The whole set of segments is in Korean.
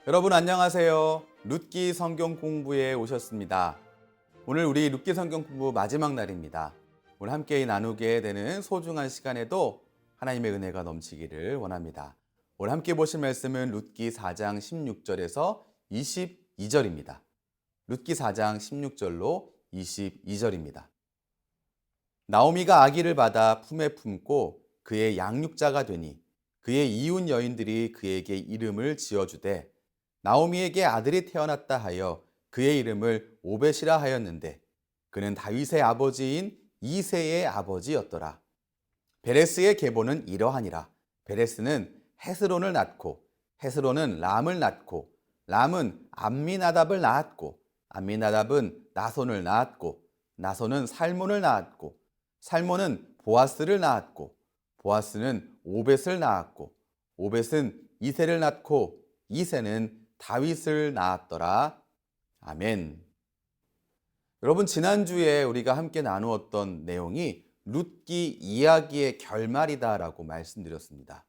여러분 안녕하세요. 룻기 성경 공부에 오셨습니다. 오늘 우리 룻기 성경 공부 마지막 날입니다. 오늘 함께 나누게 되는 소중한 시간에도 하나님의 은혜가 넘치기를 원합니다. 오늘 함께 보실 말씀은 룻기 4장 16절에서 22절입니다. 룻기 4장 16절로 22절입니다. 나오미가 아기를 받아 품에 품고 그의 양육자가 되니 그의 이웃 여인들이 그에게 이름을 지어주되 나오미에게 아들이 태어났다 하여 그의 이름을 오벳이라 하였는데 그는 다윗의 아버지인 이새의 아버지였더라. 베레스의 계보는 이러하니라. 베레스는 헤스론을 낳고 헤스론은 람을 낳고 람은 암미나답을 낳았고 암미나답은 나손을 낳았고 나손은 살몬을 낳았고 살몬은 보아스를 낳았고 보아스는 오벳을 낳았고 오벳은 이새를 낳고 이새는 다윗을 낳았더라. 아멘. 여러분, 지난주에 우리가 함께 나누었던 내용이 룻기 이야기의 결말이다라고 말씀드렸습니다.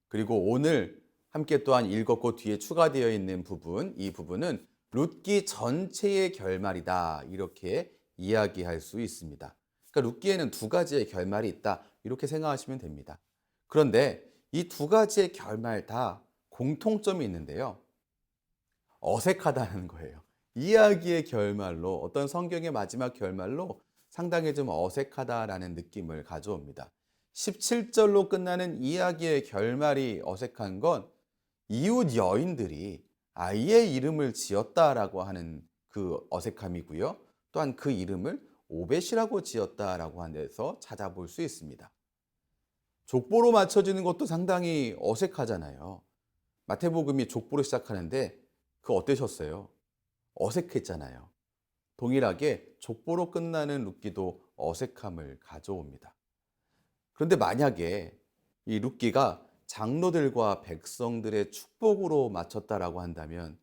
그리고 오늘 함께 또한 읽었고 뒤에 추가되어 있는 부분, 이 부분은 룻기 전체의 결말이다, 이렇게 이야기할 수 있습니다. 그러니까 룻기에는 두 가지의 결말이 있다, 이렇게 생각하시면 됩니다. 그런데 이 두 가지의 결말 다 공통점이 있는데요. 어색하다는 거예요. 이야기의 결말로, 어떤 성경의 마지막 결말로 상당히 좀 어색하다라는 느낌을 가져옵니다. 17절로 끝나는 이야기의 결말이 어색한 건 이웃 여인들이 아이의 이름을 지었다라고 하는 그 어색함이고요. 또한 그 이름을 오벳이라고 지었다라고 하는 데서 찾아볼 수 있습니다. 족보로 맞춰지는 것도 상당히 어색하잖아요. 마태복음이 족보로 시작하는데 그거 어떠셨어요? 어색했잖아요. 동일하게 족보로 끝나는 룻기도 어색함을 가져옵니다. 그런데 만약에 이 룻기가 장로들과 백성들의 축복으로 마쳤다라고 한다면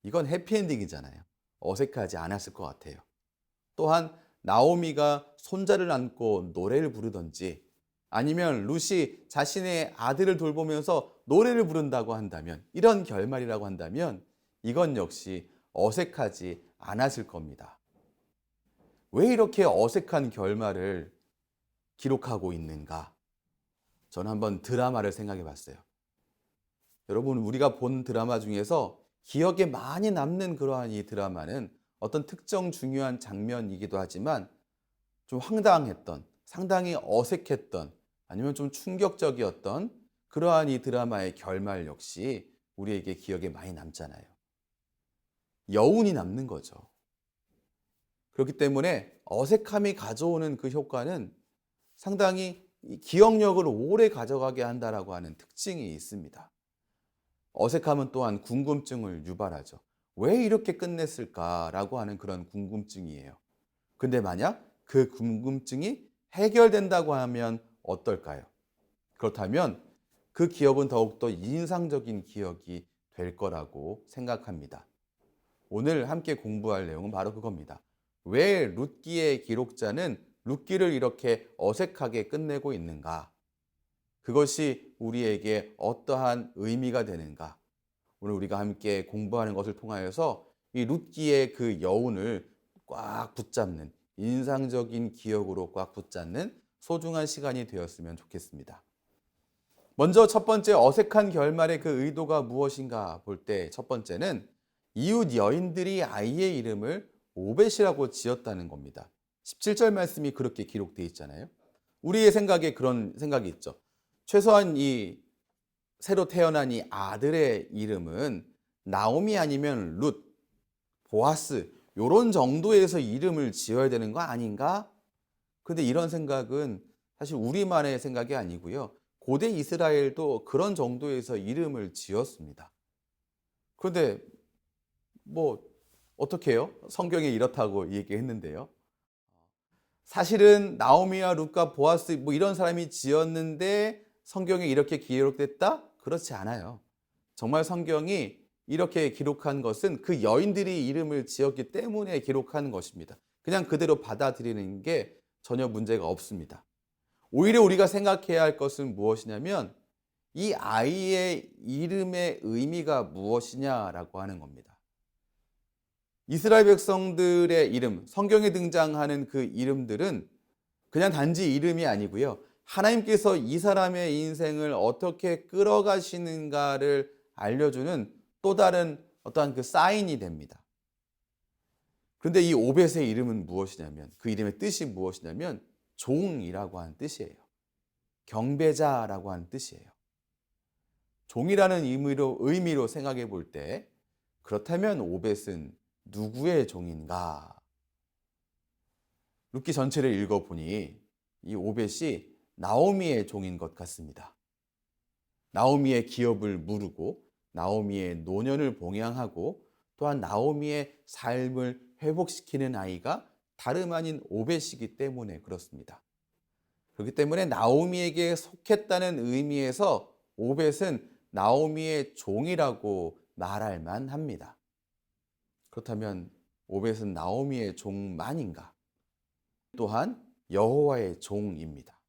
이건 해피엔딩이잖아요. 어색하지 않았을 것 같아요. 또한 나오미가 손자를 안고 노래를 부르든지 아니면 룻이 자신의 아들을 돌보면서 노래를 부른다고 한다면, 이런 결말이라고 한다면 이건 역시 어색하지 않았을 겁니다. 왜 이렇게 어색한 결말을 기록하고 있는가? 저는 한번 드라마를 생각해 봤어요. 여러분, 우리가 본 드라마 중에서 기억에 많이 남는 그러한 이 드라마는 어떤 특정 중요한 장면이기도 하지만 좀 황당했던, 상당히 어색했던, 아니면 좀 충격적이었던 그러한 이 드라마의 결말 역시 우리에게 기억에 많이 남잖아요. 여운이 남는 거죠. 그렇기 때문에 어색함이 가져오는 그 효과는 상당히 기억력을 오래 가져가게 한다라고 하는 특징이 있습니다. 어색함은 또한 궁금증을 유발하죠. 왜 이렇게 끝냈을까라고 하는 그런 궁금증이에요. 근데 만약 그 궁금증이 해결된다고 하면 어떨까요? 그렇다면 그 기억은 더욱더 인상적인 기억이 될 거라고 생각합니다. 오늘 함께 공부할 내용은 바로 그겁니다. 왜 룻기의 기록자는 룻기를 이렇게 어색하게 끝내고 있는가? 그것이 우리에게 어떠한 의미가 되는가? 오늘 우리가 함께 공부하는 것을 통하여서 이 룻기의 그 여운을 꽉 붙잡는, 인상적인 기억으로 꽉 붙잡는 소중한 시간이 되었으면 좋겠습니다. 먼저 첫 번째, 어색한 결말의 그 의도가 무엇인가 볼 때 첫 번째는 이웃 여인들이 아이의 이름을 오벳이라고 지었다는 겁니다. 17절 말씀이 그렇게 기록되어 있잖아요. 우리의 생각에 그런 생각이 있죠. 최소한 이 새로 태어난 이 아들의 이름은 나오미 아니면 룻, 보아스 이런 정도에서 이름을 지어야 되는 거 아닌가? 근데 이런 생각은 사실 우리만의 생각이 아니고요. 고대 이스라엘도 그런 정도에서 이름을 지었습니다. 그런데 어떻게 해요? 성경에 이렇다고 얘기했는데요. 사실은 나오미와 룻과 보아스 이런 사람이 지었는데 성경에 이렇게 기록됐다? 그렇지 않아요. 정말 성경이 이렇게 기록한 것은 그 여인들이 이름을 지었기 때문에 기록한 것입니다. 그냥 그대로 받아들이는 게 전혀 문제가 없습니다. 오히려 우리가 생각해야 할 것은 무엇이냐면 이 아이의 이름의 의미가 무엇이냐라고 하는 겁니다. 이스라엘 백성들의 이름, 성경에 등장하는 그 이름들은 그냥 단지 이름이 아니고요. 하나님께서 이 사람의 인생을 어떻게 끌어가시는가를 알려주는 또 다른 어떠한 그 사인이 됩니다. 그런데 이 오벳의 이름은 무엇이냐면, 그 이름의 뜻이 무엇이냐면 종이라고 하는 뜻이에요. 경배자라고 하는 뜻이에요. 종이라는 의미로 생각해 볼 때, 그렇다면 오벳은 누구의 종인가? 룻기 전체를 읽어보니 이 오벳이 나오미의 종인 것 같습니다. 나오미의 기업을 무르고 나오미의 노년을 봉양하고 또한 나오미의 삶을 회복시키는 아이가 다름 아닌 오벳이기 때문에 그렇습니다. 그렇기 때문에 나오미에게 속했다는 의미에서 오벳은 나오미의 종이라고 말할 만합니다. 그렇다면 오벳은 나오미의 종만인가? 또한 여호와의 종입니다.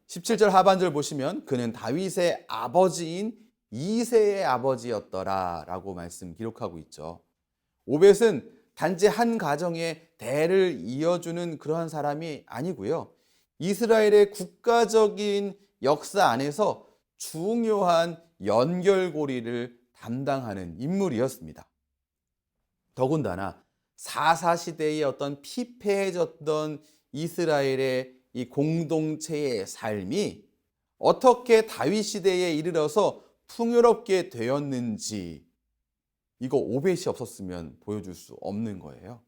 17절 하반절 보시면 그는 다윗의 아버지인 이새의 아버지였더라 라고 말씀 기록하고 있죠. 오벳은 단지 한 가정의 대를 이어주는 그러한 사람이 아니고요. 이스라엘의 국가적인 역사 안에서 중요한 연결고리를 담당하는 인물이었습니다. 더군다나 사사시대의 어떤 피폐해졌던 이스라엘의 이 공동체의 삶이 어떻게 다윗 시대에 이르러서 풍요롭게 되었는지, 이거 오벳이 없었으면 보여줄 수 없는 거예요.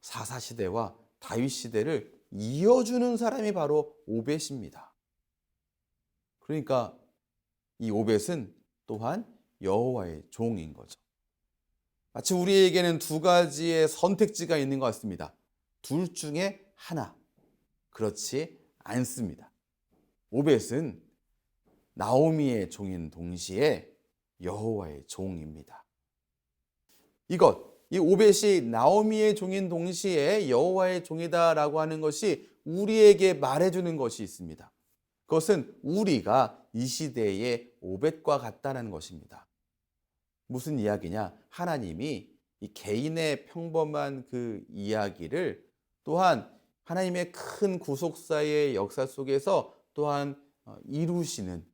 사사시대와 다윗 시대를 이어주는 사람이 바로 오벳입니다. 그러니까 이 오벳은 또한 여호와의 종인 거죠. 마치 우리에게는 두 가지의 선택지가 있는 것 같습니다. 둘 중에 하나. 그렇지 않습니다. 오벳은 나오미의 종인 동시에 여호와의 종입니다. 이 오벳이 나오미의 종인 동시에 여호와의 종이다라고 하는 것이 우리에게 말해주는 것이 있습니다. 그것은 우리가 이 시대의 오벳과 같다는 것입니다. 무슨 이야기냐? 하나님이 이 개인의 평범한 그 이야기를 또한 하나님의 큰 구속사의 역사 속에서 또한 이루시는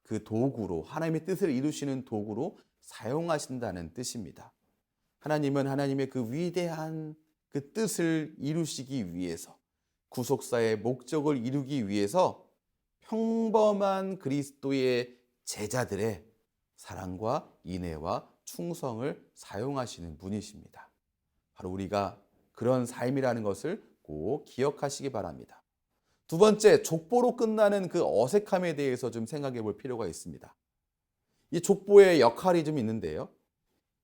그 도구로, 하나님의 뜻을 이루시는 도구로 사용하신다는 뜻입니다. 하나님은 하나님의 그 위대한 그 뜻을 이루시기 위해서, 구속사의 목적을 이루기 위해서 평범한 그리스도의 제자들의 사랑과 인애와 충성을 사용하시는 분이십니다. 바로 우리가 그런 삶이라는 것을 꼭 기억하시기 바랍니다. 두 번째, 족보로 끝나는 그 어색함에 대해서 좀 생각해 볼 필요가 있습니다. 이 족보의 역할이 좀 있는데요.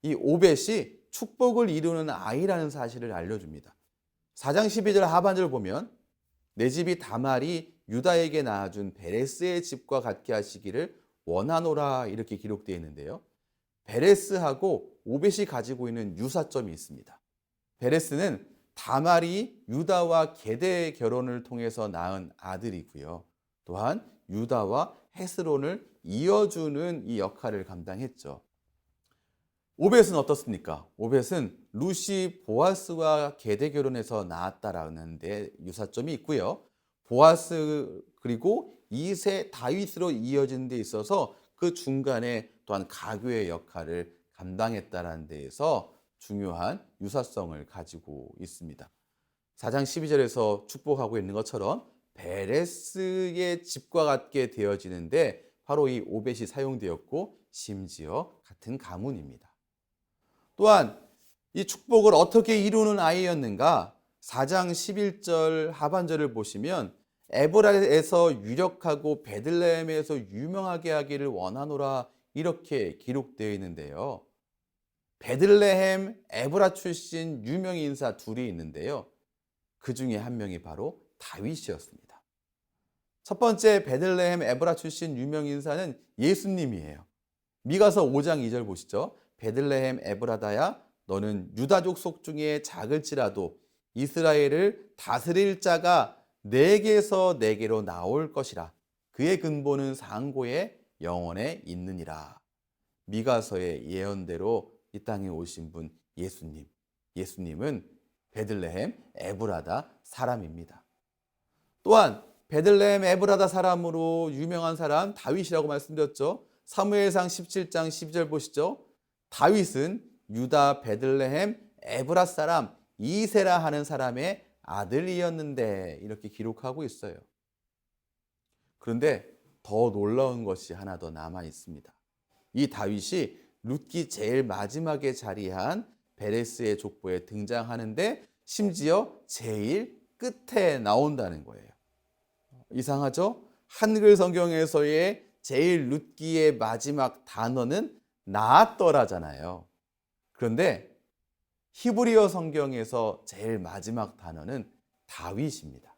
이 오벳이 축복을 이루는 아이라는 사실을 알려줍니다. 4장 12절 하반절을 보면 내 집이 다말이 유다에게 낳아준 베레스의 집과 같게 하시기를 원하노라 이렇게 기록되어 있는데요. 베레스하고 오벳이 가지고 있는 유사점이 있습니다. 베레스는 다말이 유다와 게대 결혼을 통해서 낳은 아들이고요. 또한 유다와 헤스론을 이어주는 이 역할을 감당했죠. 오벳은 어떻습니까? 오벳은 루시 보아스와 게대 결혼해서 낳았다라는 데 유사점이 있고요. 보아스 그리고 이세 다윗으로 이어진 데 있어서 그 중간에 또한 가교의 역할을 감당했다라는 데에서 중요한 유사성을 가지고 있습니다. 4장 12절에서 축복하고 있는 것처럼 베레스의 집과 같게 되어지는데 바로 이 오벳이 사용되었고 심지어 같은 가문입니다. 또한 이 축복을 어떻게 이루는 아이였는가? 4장 11절 하반절을 보시면 에브라에서 유력하고 베들레헴에서 유명하게 하기를 원하노라 이렇게 기록되어 있는데요. 베들레헴 에브라 출신 유명 인사 둘이 있는데요. 그 중에 한 명이 바로 다윗이었습니다. 첫 번째 베들레헴 에브라 출신 유명 인사는 예수님이에요. 미가서 5장 2절 보시죠. 베들레헴 에브라다야 너는 유다족 속 중에 작을지라도 이스라엘을 다스릴 자가 내게서 내게로 나올 것이라. 그의 근본은 상고의 영원에 있느니라. 미가서의 예언대로 이 땅에 오신 분 예수님. 예수님은 베들레헴 에브라다 사람입니다. 또한 베들레헴 에브라다 사람으로 유명한 사람 다윗이라고 말씀드렸죠. 사무엘상 17장 12절 보시죠. 다윗은 유다 베들레헴 에브라 사람 이세라 하는 사람의 아들이었는데 이렇게 기록하고 있어요. 그런데 더 놀라운 것이 하나 더 남아 있습니다. 이 다윗이 룻기 제일 마지막에 자리한 베레스의 족보에 등장하는데 심지어 제일 끝에 나온다는 거예요. 이상하죠? 한글 성경에서의 제일 룻기의 마지막 단어는 나았더라잖아요. 그런데 히브리어 성경에서 제일 마지막 단어는 다윗입니다.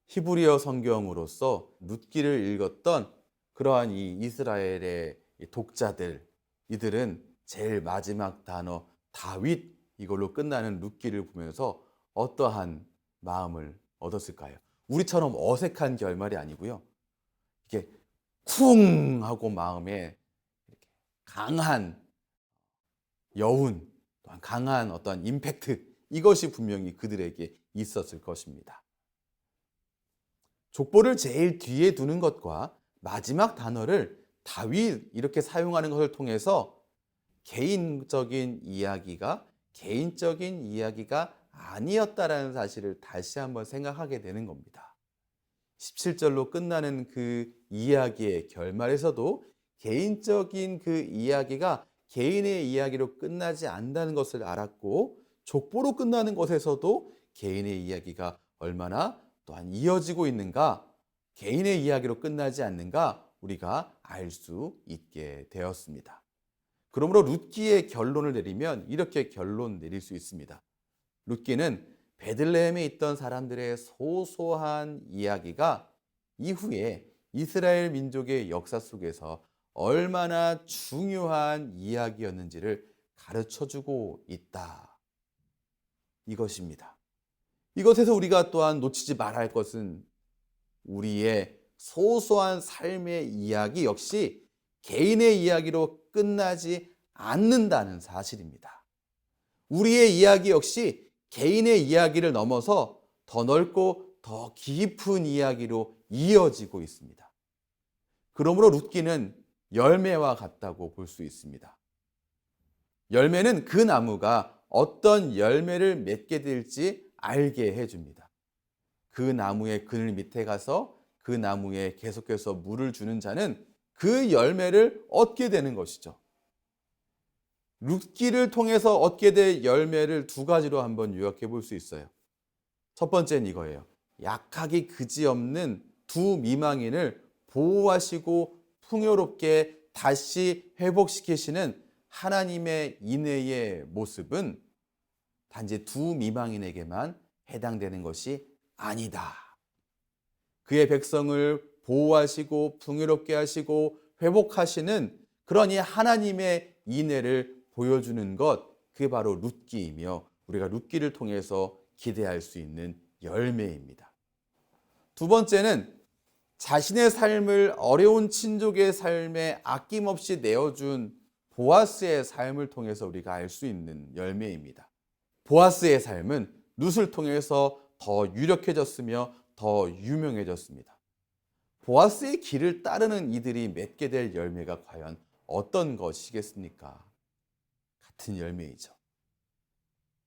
히브리어 성경으로서 룻기를 읽었던 그러한 이 이스라엘의 독자들, 이들은 제일 마지막 단어 다윗 이걸로 끝나는 룻기를 보면서 어떠한 마음을 얻었을까요? 우리처럼 어색한 결말이 아니고요. 이게 쿵 하고 마음에 이렇게 강한 여운, 또한 강한 어떤 임팩트, 이것이 분명히 그들에게 있었을 것입니다. 족보를 제일 뒤에 두는 것과 마지막 단어를 다윗 이렇게 사용하는 것을 통해서 개인적인 이야기가 아니었다라는 사실을 다시 한번 생각하게 되는 겁니다. 17절로 끝나는 그 이야기의 결말에서도 개인적인 그 이야기가 개인의 이야기로 끝나지 않는다는 것을 알았고, 족보로 끝나는 것에서도 개인의 이야기가 얼마나 또한 이어지고 있는가, 개인의 이야기로 끝나지 않는가 우리가 알 수 있게 되었습니다. 그러므로 룻기의 결론을 내리면 이렇게 결론 내릴 수 있습니다. 룻기는 베들레헴에 있던 사람들의 소소한 이야기가 이후에 이스라엘 민족의 역사 속에서 얼마나 중요한 이야기였는지를 가르쳐주고 있다. 이것입니다. 이것에서 우리가 또한 놓치지 말아야 할 것은 우리의 소소한 삶의 이야기 역시 개인의 이야기로 끝나지 않는다는 사실입니다. 우리의 이야기 역시 개인의 이야기를 넘어서 더 넓고 더 깊은 이야기로 이어지고 있습니다. 그러므로 룻기는 열매와 같다고 볼 수 있습니다. 열매는 그 나무가 어떤 열매를 맺게 될지 알게 해줍니다. 그 나무의 그늘 밑에 가서 그 나무에 계속해서 물을 주는 자는 그 열매를 얻게 되는 것이죠. 룻기를 통해서 얻게 될 열매를 두 가지로 한번 요약해 볼 수 있어요. 첫 번째는 이거예요. 약하기 그지없는 두 미망인을 보호하시고 풍요롭게 다시 회복시키시는 하나님의 인애의 모습은 단지 두 미망인에게만 해당되는 것이 아니다. 그의 백성을 보호하시고 풍요롭게 하시고 회복하시는 그러니 하나님의 인애를 보여주는 것, 그게 바로 룻기이며 우리가 룻기를 통해서 기대할 수 있는 열매입니다. 두 번째는 자신의 삶을 어려운 친족의 삶에 아낌없이 내어준 보아스의 삶을 통해서 우리가 알 수 있는 열매입니다. 보아스의 삶은 룻을 통해서 더 유력해졌으며 더 유명해졌습니다. 보아스의 길을 따르는 이들이 맺게 될 열매가 과연 어떤 것이겠습니까? 같은 열매이죠.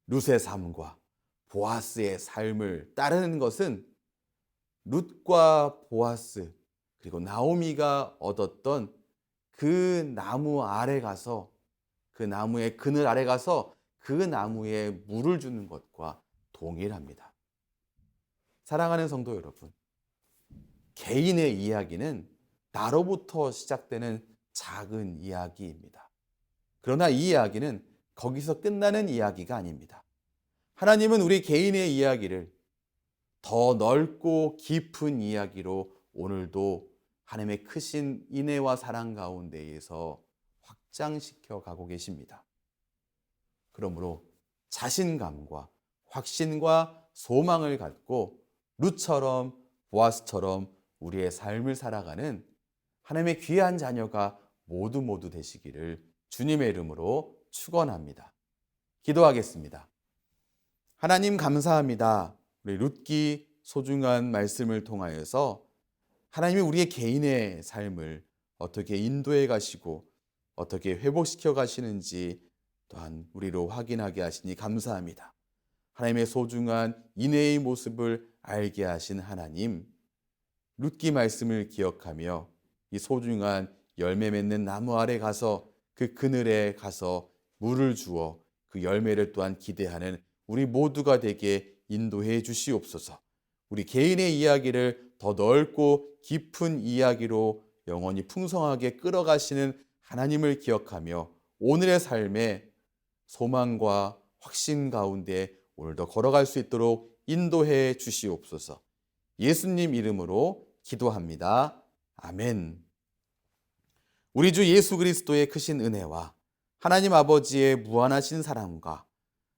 룻의 삶과 보아스의 삶을 따르는 것은 룻과 보아스 그리고 나오미가 얻었던 그 나무 아래 가서, 그 나무의 그늘 아래 가서 그 나무에 물을 주는 것과 동일합니다. 사랑하는 성도 여러분, 개인의 이야기는 나로부터 시작되는 작은 이야기입니다. 그러나 이 이야기는 거기서 끝나는 이야기가 아닙니다. 하나님은 우리 개인의 이야기를 더 넓고 깊은 이야기로 오늘도 하나님의 크신 인애와 사랑 가운데에서 확장시켜 가고 계십니다. 그러므로 자신감과 확신과 소망을 갖고 룻처럼 보아스처럼 우리의 삶을 살아가는 하나님의 귀한 자녀가 모두 되시기를 주님의 이름으로 축원합니다. 기도하겠습니다. 하나님 감사합니다. 우리 룻기 소중한 말씀을 통하여서 하나님이 우리의 개인의 삶을 어떻게 인도해 가시고 어떻게 회복시켜 가시는지 또한 우리로 확인하게 하시니 감사합니다. 하나님의 소중한 인애의 모습을 알게 하신 하나님, 룻기 말씀을 기억하며 이 소중한 열매 맺는 나무 아래 가서 그 그늘에 가서 물을 주어 그 열매를 또한 기대하는 우리 모두가 되게 인도해 주시옵소서. 우리 개인의 이야기를 더 넓고 깊은 이야기로 영원히 풍성하게 끌어가시는 하나님을 기억하며 오늘의 삶에 소망과 확신 가운데 오늘도 걸어갈 수 있도록 인도해 주시옵소서. 예수님 이름으로 기도합니다. 아멘. 우리 주 예수 그리스도의 크신 은혜와 하나님 아버지의 무한하신 사랑과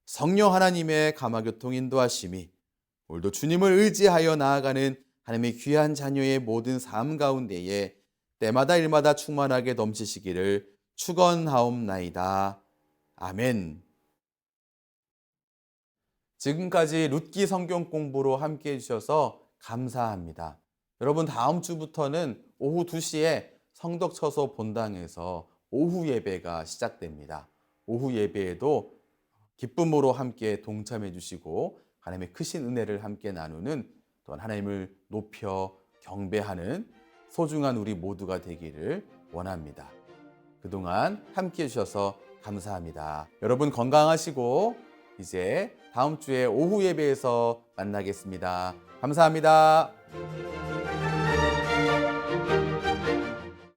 성령 하나님의 감화교통 인도하심이 오늘도 주님을 의지하여 나아가는 하나님의 귀한 자녀의 모든 삶 가운데에 때마다 일마다 충만하게 넘치시기를 축원하옵나이다. 아멘. 지금까지 룻기 성경 공부로 함께 해주셔서 감사합니다. 여러분 다음 주부터는 오후 2시에 성덕처소 본당에서 오후 예배가 시작됩니다. 오후 예배에도 기쁨으로 함께 동참해 주시고 하나님의 크신 은혜를 함께 나누는 또한 하나님을 높여 경배하는 소중한 우리 모두가 되기를 원합니다. 그동안 함께 해주셔서 감사합니다. 여러분 건강하시고 이제 다음 주에 오후 예배에서 만나겠습니다. 감사합니다.